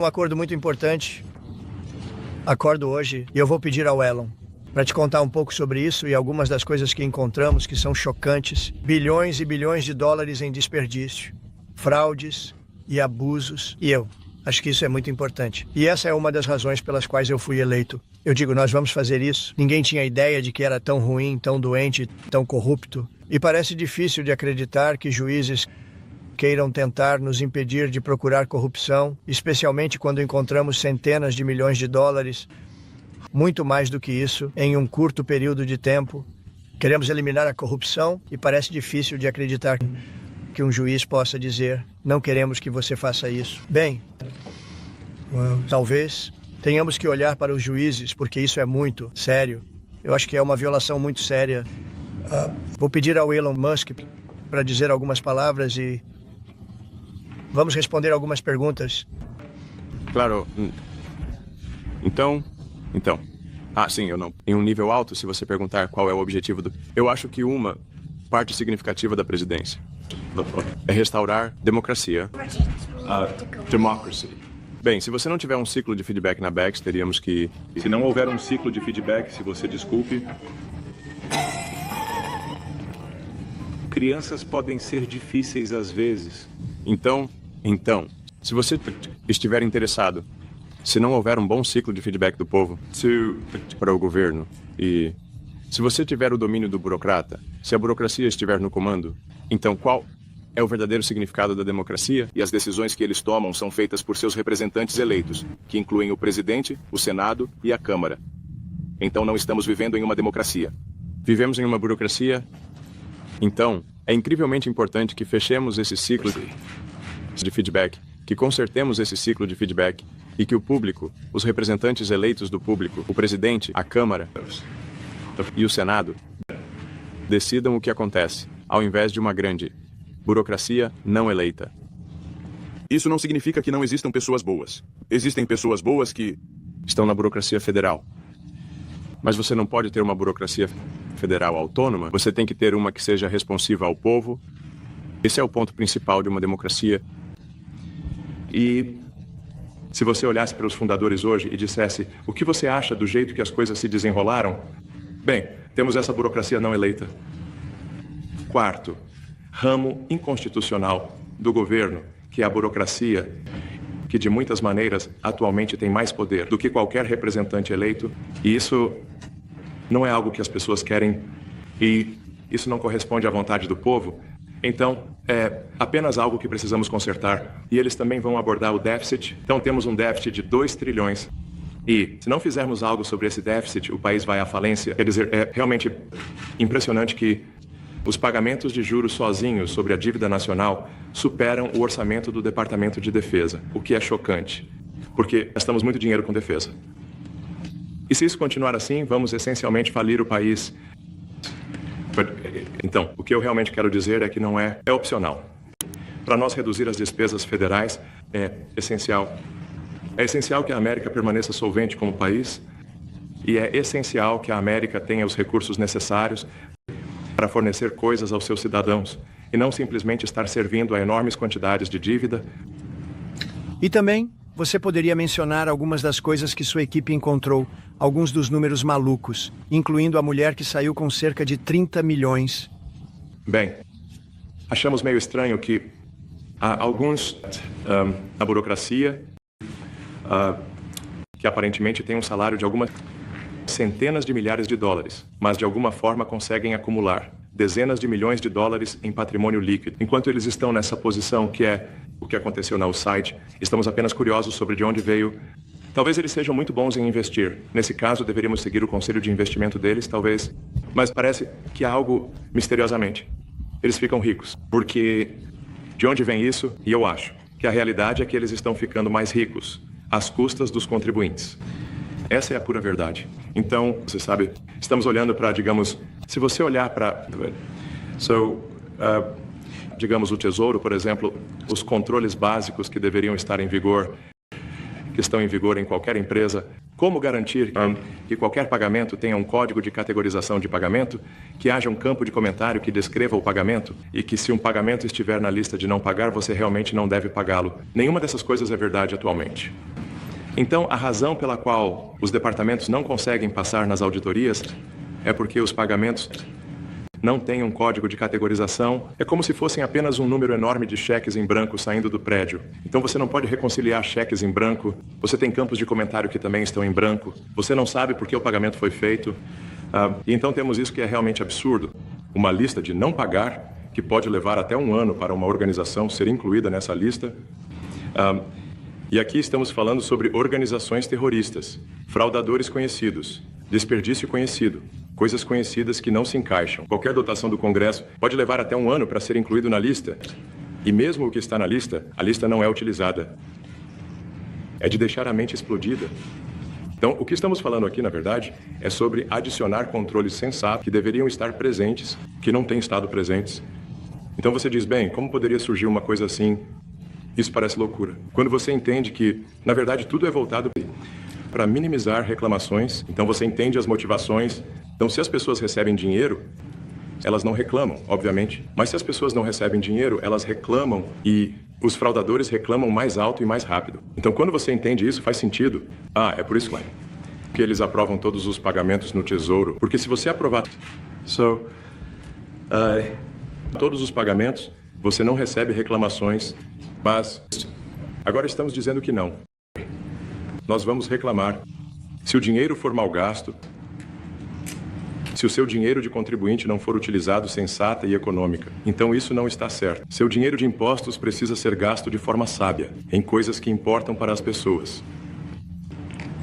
Um acordo muito importante. Acordo hoje e eu vou pedir ao Elon para te contar um pouco sobre isso e algumas das coisas que encontramos que são chocantes. Bilhões e bilhões de dólares em desperdício, fraudes e abusos. E eu acho que isso é muito importante. E essa é uma das razões pelas quais eu fui eleito. Eu digo, nós vamos fazer isso. Ninguém tinha ideia de que era tão ruim, tão doente, tão corrupto. E parece difícil de acreditar que juízes queiram tentar nos impedir de procurar corrupção, especialmente quando encontramos centenas de milhões de dólares, muito mais do que isso, em um curto período de tempo. Queremos eliminar a corrupção e parece difícil de acreditar que um juiz possa dizer, não queremos que você faça isso. Bem, talvez tenhamos que olhar para os juízes, porque isso é muito sério. Eu acho que é uma violação muito séria. Vou pedir ao Elon Musk para dizer algumas palavras e vamos responder algumas perguntas. Claro. Então. Sim, eu não. Em um nível alto, se você perguntar qual é o objetivo do... Eu acho que uma parte significativa da presidência é restaurar democracia. Democracy. Bem, se você não tiver um ciclo de feedback na Bex, teríamos que... Se não houver um ciclo de feedback, se você desculpe... Crianças podem ser difíceis às vezes. Então, se você estiver interessado, se não houver um bom ciclo de feedback do povo para o governo, e se você tiver o domínio do burocrata, se a burocracia estiver no comando, então qual é o verdadeiro significado da democracia? E as decisões que eles tomam são feitas por seus representantes eleitos, que incluem o presidente, o Senado e a Câmara. Então não estamos vivendo em uma democracia. Vivemos em uma burocracia. Então, é incrivelmente importante que fechemos esse ciclo de feedback, que consertemos esse ciclo de feedback e que o público, os representantes eleitos do público, o presidente, a Câmara e o Senado decidam o que acontece, ao invés de uma grande burocracia não eleita. Isso não significa que não existam pessoas boas. Existem pessoas boas que estão na burocracia federal. Mas você não pode ter uma burocracia federal autônoma, você tem que ter uma que seja responsiva ao povo. Esse é o ponto principal de uma democracia. E se você olhasse para os fundadores hoje e dissesse o que você acha do jeito que as coisas se desenrolaram? Bem, temos essa burocracia não eleita. Quarto, ramo inconstitucional do governo, que é a burocracia, que de muitas maneiras atualmente tem mais poder do que qualquer representante eleito. E isso não é algo que as pessoas querem e isso não corresponde à vontade do povo. Então, é apenas algo que precisamos consertar. E eles também vão abordar o déficit. Então, temos um déficit de 2 trilhões. E, se não fizermos algo sobre esse déficit, o país vai à falência. Quer dizer, é realmente impressionante que os pagamentos de juros sozinhos sobre a dívida nacional superam o orçamento do Departamento de Defesa, o que é chocante, porque gastamos muito dinheiro com defesa. E se isso continuar assim, vamos essencialmente falir o país. Então, o que eu realmente quero dizer é que não é opcional. Para nós reduzir as despesas federais é essencial. É essencial que a América permaneça solvente como país e é essencial que a América tenha os recursos necessários para fornecer coisas aos seus cidadãos e não simplesmente estar servindo a enormes quantidades de dívida. E também, você poderia mencionar algumas das coisas que sua equipe encontrou, alguns dos números malucos, incluindo a mulher que saiu com cerca de 30 milhões. Bem, achamos meio estranho que há alguns na burocracia que aparentemente têm um salário de algumas centenas de milhares de dólares, mas de alguma forma conseguem acumular dezenas de milhões de dólares em patrimônio líquido. Enquanto eles estão nessa posição, que é o que aconteceu na site, estamos apenas curiosos sobre de onde veio. Talvez eles sejam muito bons em investir. Nesse caso, deveríamos seguir o conselho de investimento deles, talvez. Mas parece que há algo misteriosamente. Eles ficam ricos. Porque de onde vem isso? E eu acho que a realidade é que eles estão ficando mais ricos às custas dos contribuintes. Essa é a pura verdade. Então, você sabe, estamos olhando para, digamos, se você olhar para, digamos, o Tesouro, por exemplo, os controles básicos que deveriam estar em vigor, que estão em vigor em qualquer empresa, Como garantir que qualquer pagamento tenha um código de categorização de pagamento, que haja um campo de comentário que descreva o pagamento e que se um pagamento estiver na lista de não pagar, você realmente não deve pagá-lo. Nenhuma dessas coisas é verdade atualmente. Então, a razão pela qual os departamentos não conseguem passar nas auditorias é porque os pagamentos não têm um código de categorização. É como se fossem apenas um número enorme de cheques em branco saindo do prédio. Então você não pode reconciliar cheques em branco. Você tem campos de comentário que também estão em branco. Você não sabe por que o pagamento foi feito. E então temos isso que é realmente absurdo. Uma lista de não pagar, que pode levar até um ano para uma organização ser incluída nessa lista. E aqui estamos falando sobre organizações terroristas, fraudadores conhecidos, desperdício conhecido, coisas conhecidas que não se encaixam. Qualquer dotação do Congresso pode levar até um ano para ser incluído na lista. E mesmo o que está na lista, a lista não é utilizada. É de deixar a mente explodida. Então, o que estamos falando aqui, na verdade, é sobre adicionar controles sensatos que deveriam estar presentes, que não têm estado presentes. Então você diz, bem, como poderia surgir uma coisa assim? Isso parece loucura. Quando você entende que, na verdade, tudo é voltado para minimizar reclamações, então você entende as motivações. Então, se as pessoas recebem dinheiro, elas não reclamam, obviamente. Mas se as pessoas não recebem dinheiro, elas reclamam e os fraudadores reclamam mais alto e mais rápido. Então, quando você entende isso, faz sentido. É por isso que eles aprovam todos os pagamentos no Tesouro. Porque se você aprovar todos os pagamentos, você não recebe reclamações. Mas agora estamos dizendo que não. Nós vamos reclamar. Se o dinheiro for mal gasto, se o seu dinheiro de contribuinte não for utilizado sensata e econômica, então isso não está certo. Seu dinheiro de impostos precisa ser gasto de forma sábia, em coisas que importam para as pessoas.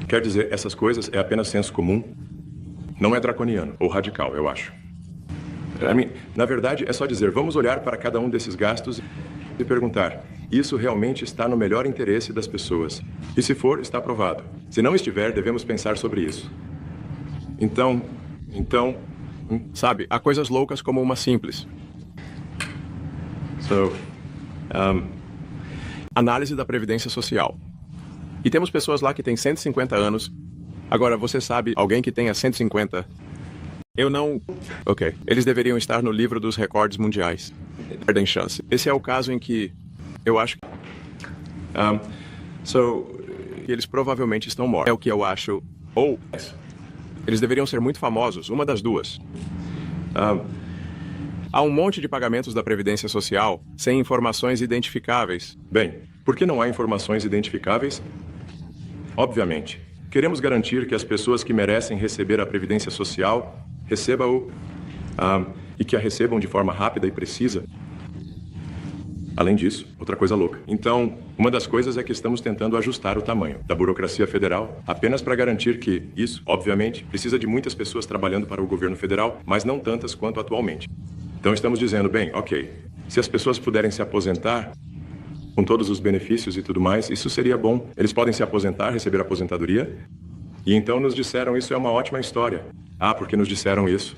Quer dizer, essas coisas é apenas senso comum, não é draconiano ou radical, eu acho. Na verdade, é só dizer, vamos olhar para cada um desses gastos e perguntar, isso realmente está no melhor interesse das pessoas? E se for, está aprovado. Se não estiver, devemos pensar sobre isso. Então, sabe, há coisas loucas como uma simples. Análise da Previdência Social. E temos pessoas lá que têm 150 anos. Agora, você sabe, alguém que tenha 150... Eu não... Ok. Eles deveriam estar no livro dos recordes mundiais. Perdem chance. Esse é o caso em que... Eu acho que... eles provavelmente estão mortos. É o que eu acho. Ou... Eles deveriam ser muito famosos, uma das duas. Há um monte de pagamentos da Previdência Social sem informações identificáveis. Bem, por que não há informações identificáveis? Obviamente. Queremos garantir que as pessoas que merecem receber a Previdência Social recebam e que a recebam de forma rápida e precisa. Além disso, outra coisa louca. Então, uma das coisas é que estamos tentando ajustar o tamanho da burocracia federal apenas para garantir que isso, obviamente, precisa de muitas pessoas trabalhando para o governo federal, mas não tantas quanto atualmente. Então estamos dizendo, bem, ok, se as pessoas puderem se aposentar com todos os benefícios e tudo mais, isso seria bom. Eles podem se aposentar, receber aposentadoria. E então nos disseram, isso é uma ótima história. Porque nos disseram isso.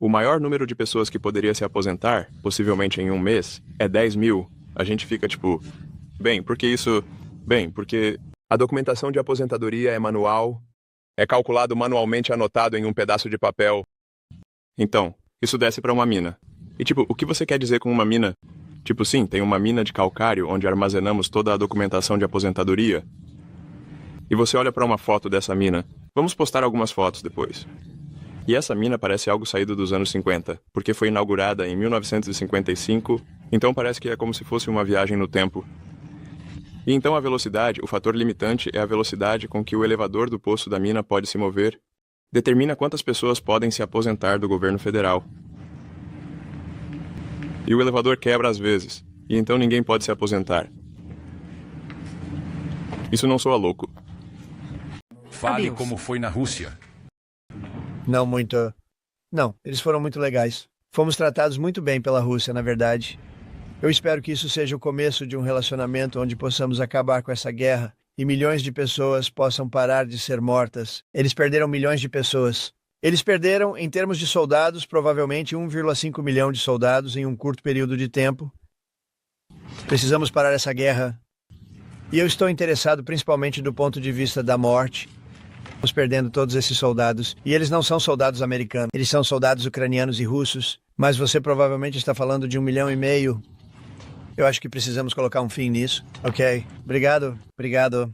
O maior número de pessoas que poderia se aposentar, possivelmente em um mês, é 10 mil. A gente fica tipo... porque a documentação de aposentadoria é manual, é calculado manualmente anotado em um pedaço de papel. Então, isso desce para uma mina. E o que você quer dizer com uma mina? Sim, tem uma mina de calcário onde armazenamos toda a documentação de aposentadoria. E você olha para uma foto dessa mina. Vamos postar algumas fotos depois. E essa mina parece algo saído dos anos 50, porque foi inaugurada em 1955, então parece que é como se fosse uma viagem no tempo. E então a velocidade, o fator limitante é a velocidade com que o elevador do poço da mina pode se mover, determina quantas pessoas podem se aposentar do governo federal. E o elevador quebra às vezes, e então ninguém pode se aposentar. Isso não soa louco. Fale como foi na Rússia. Não, eles foram muito legais. Fomos tratados muito bem pela Rússia, na verdade. Eu espero que isso seja o começo de um relacionamento onde possamos acabar com essa guerra e milhões de pessoas possam parar de ser mortas. Eles perderam milhões de pessoas. Eles perderam, em termos de soldados, provavelmente 1,5 milhão de soldados em um curto período de tempo. Precisamos parar essa guerra. E eu estou interessado principalmente do ponto de vista da morte. Estamos perdendo todos esses soldados. E eles não são soldados americanos. Eles são soldados ucranianos e russos. Mas você provavelmente está falando de 1,5 milhão. Eu acho que precisamos colocar um fim nisso. Ok? Obrigado. Obrigado.